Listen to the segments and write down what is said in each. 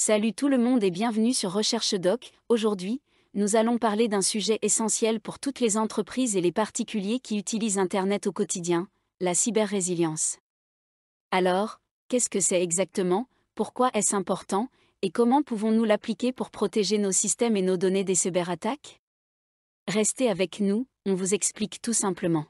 Salut tout le monde et bienvenue sur Recherche Doc. Aujourd'hui, nous allons parler d'un sujet essentiel pour toutes les entreprises et les particuliers qui utilisent Internet au quotidien, la cyber-résilience. Alors, qu'est-ce que c'est exactement, pourquoi est-ce important, et comment pouvons-nous l'appliquer pour protéger nos systèmes et nos données des cyberattaques? Restez avec nous, on vous explique tout simplement.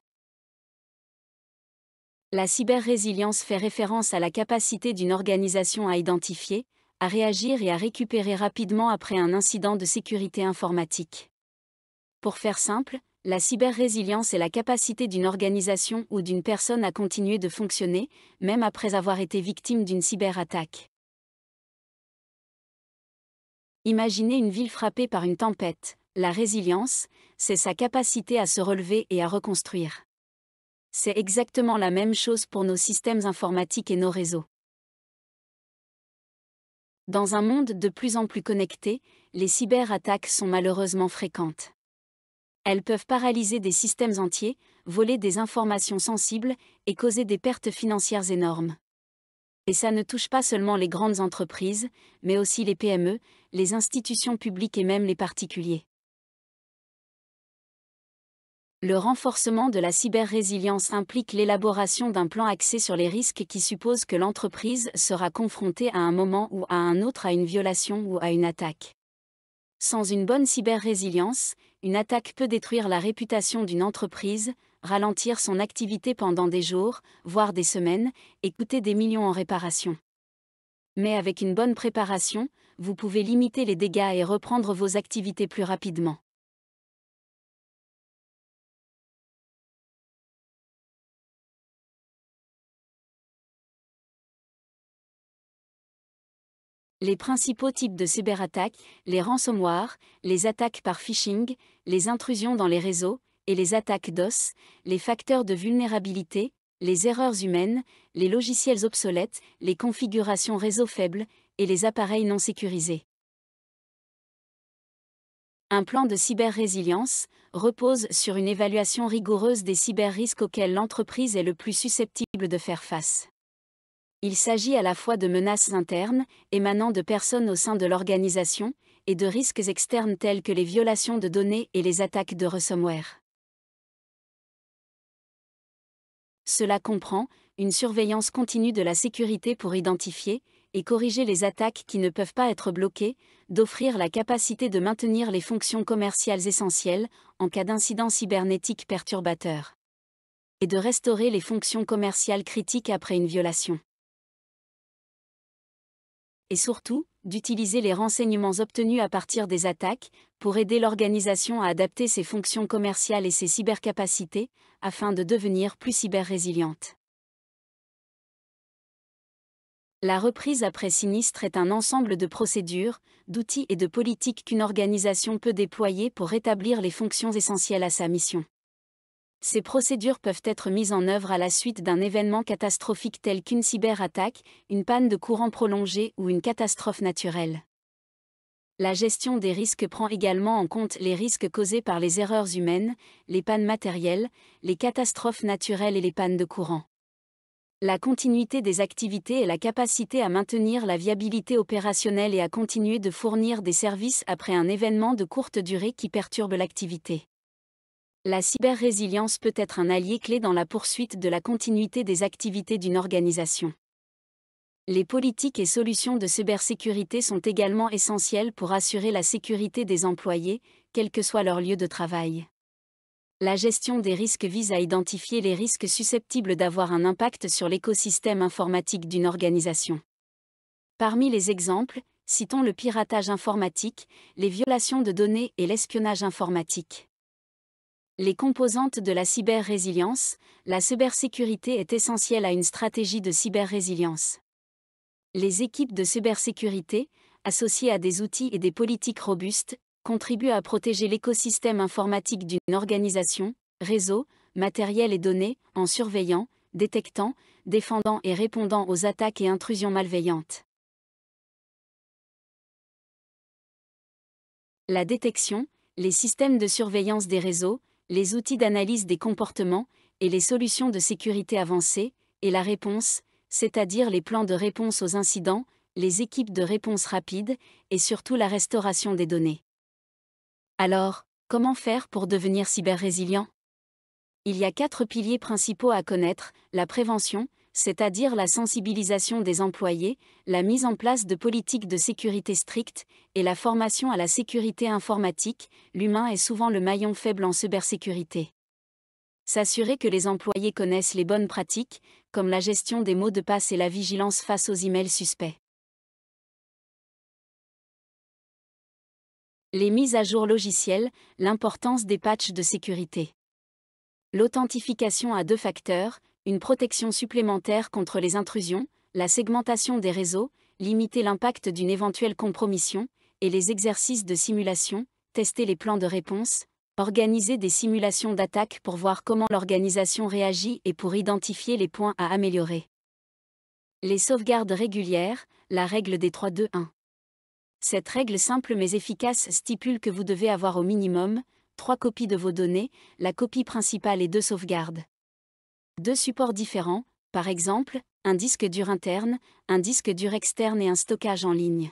La cyber-résilience fait référence à la capacité d'une organisation à identifier, à réagir et à récupérer rapidement après un incident de sécurité informatique. Pour faire simple, la cyber-résilience est la capacité d'une organisation ou d'une personne à continuer de fonctionner, même après avoir été victime d'une cyberattaque. Imaginez une ville frappée par une tempête. La résilience, c'est sa capacité à se relever et à reconstruire. C'est exactement la même chose pour nos systèmes informatiques et nos réseaux. Dans un monde de plus en plus connecté, les cyberattaques sont malheureusement fréquentes. Elles peuvent paralyser des systèmes entiers, voler des informations sensibles et causer des pertes financières énormes. Et ça ne touche pas seulement les grandes entreprises, mais aussi les PME, les institutions publiques et même les particuliers. Le renforcement de la cyber-résilience implique l'élaboration d'un plan axé sur les risques qui suppose que l'entreprise sera confrontée à un moment ou à un autre à une violation ou à une attaque. Sans une bonne cyber-résilience, une attaque peut détruire la réputation d'une entreprise, ralentir son activité pendant des jours, voire des semaines, et coûter des millions en réparation. Mais avec une bonne préparation, vous pouvez limiter les dégâts et reprendre vos activités plus rapidement. Les principaux types de cyberattaques, les ransomware, les attaques par phishing, les intrusions dans les réseaux, et les attaques DOS, les facteurs de vulnérabilité, les erreurs humaines, les logiciels obsolètes, les configurations réseau faibles, et les appareils non sécurisés. Un plan de cyber-résilience repose sur une évaluation rigoureuse des cyber-risques auxquels l'entreprise est le plus susceptible de faire face. Il s'agit à la fois de menaces internes, émanant de personnes au sein de l'organisation, et de risques externes tels que les violations de données et les attaques de ransomware. Cela comprend une surveillance continue de la sécurité pour identifier et corriger les attaques qui ne peuvent pas être bloquées, d'offrir la capacité de maintenir les fonctions commerciales essentielles en cas d'incident cybernétique perturbateur, et de restaurer les fonctions commerciales critiques après une violation. Et surtout, d'utiliser les renseignements obtenus à partir des attaques, pour aider l'organisation à adapter ses fonctions commerciales et ses cybercapacités, afin de devenir plus cyber-résiliente. La reprise après sinistre est un ensemble de procédures, d'outils et de politiques qu'une organisation peut déployer pour rétablir les fonctions essentielles à sa mission. Ces procédures peuvent être mises en œuvre à la suite d'un événement catastrophique tel qu'une cyberattaque, une panne de courant prolongée ou une catastrophe naturelle. La gestion des risques prend également en compte les risques causés par les erreurs humaines, les pannes matérielles, les catastrophes naturelles et les pannes de courant. La continuité des activités et la capacité à maintenir la viabilité opérationnelle et à continuer de fournir des services après un événement de courte durée qui perturbe l'activité. La cyber-résilience peut être un allié clé dans la poursuite de la continuité des activités d'une organisation. Les politiques et solutions de cybersécurité sont également essentielles pour assurer la sécurité des employés, quel que soit leur lieu de travail. La gestion des risques vise à identifier les risques susceptibles d'avoir un impact sur l'écosystème informatique d'une organisation. Parmi les exemples, citons le piratage informatique, les violations de données et l'espionnage informatique. Les composantes de la cyber-résilience, la cybersécurité est essentielle à une stratégie de cyber-résilience. Les équipes de cybersécurité, associées à des outils et des politiques robustes, contribuent à protéger l'écosystème informatique d'une organisation, réseau, matériel et données, en surveillant, détectant, défendant et répondant aux attaques et intrusions malveillantes. La détection, les systèmes de surveillance des réseaux, les outils d'analyse des comportements et les solutions de sécurité avancées, et la réponse, c'est-à-dire les plans de réponse aux incidents, les équipes de réponse rapide et surtout la restauration des données. Alors, comment faire pour devenir cyber-résilient ? Il y a 4 piliers principaux à connaître: la prévention, c'est-à-dire la sensibilisation des employés, la mise en place de politiques de sécurité strictes, et la formation à la sécurité informatique. L'humain est souvent le maillon faible en cybersécurité. S'assurer que les employés connaissent les bonnes pratiques, comme la gestion des mots de passe et la vigilance face aux emails suspects. Les mises à jour logicielles, l'importance des patchs de sécurité. L'authentification à 2 facteurs, une protection supplémentaire contre les intrusions, la segmentation des réseaux, limiter l'impact d'une éventuelle compromission, et les exercices de simulation, tester les plans de réponse, organiser des simulations d'attaque pour voir comment l'organisation réagit et pour identifier les points à améliorer. Les sauvegardes régulières, la règle des 3-2-1. Cette règle simple mais efficace stipule que vous devez avoir au minimum 3 copies de vos données, la copie principale et 2 sauvegardes. 2 supports différents, par exemple, un disque dur interne, un disque dur externe et un stockage en ligne.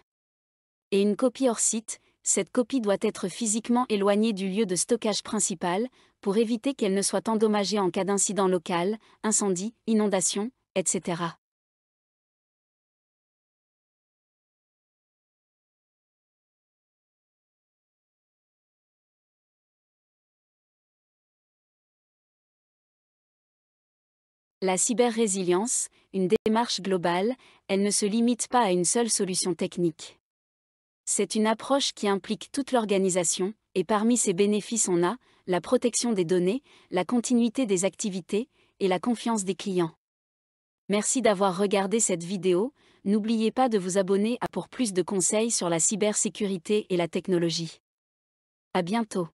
Et une copie hors site, cette copie doit être physiquement éloignée du lieu de stockage principal, pour éviter qu'elle ne soit endommagée en cas d'incident local, incendie, inondation, etc. La cyber-résilience, une démarche globale, elle ne se limite pas à une seule solution technique. C'est une approche qui implique toute l'organisation, et parmi ses bénéfices on a la protection des données, la continuité des activités, et la confiance des clients. Merci d'avoir regardé cette vidéo, n'oubliez pas de vous abonner pour plus de conseils sur la cybersécurité et la technologie. À bientôt.